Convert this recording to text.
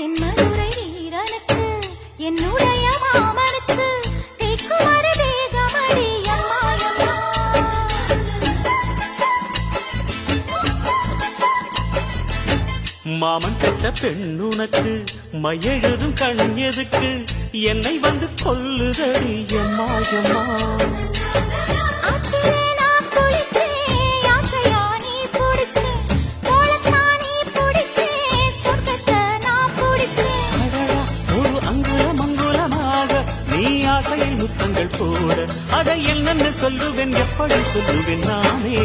தென்மதுரை வீரனுக்கு என்னுடைய மாமனுக்கு தேக்குமர தேகமடி அம்மாயம்மா. மாமன் பெற்ற பெண்ணுனக்கு மையெழுதும் கண் எதுக்கு என்னை வந்து கொல்லுதடி எம்மாயம்மா. ஆசையில் முத்தங்கள் போட அதை என்னன்னு சொல்லுவேன் எப்படி சொல்லுவேன் நானே.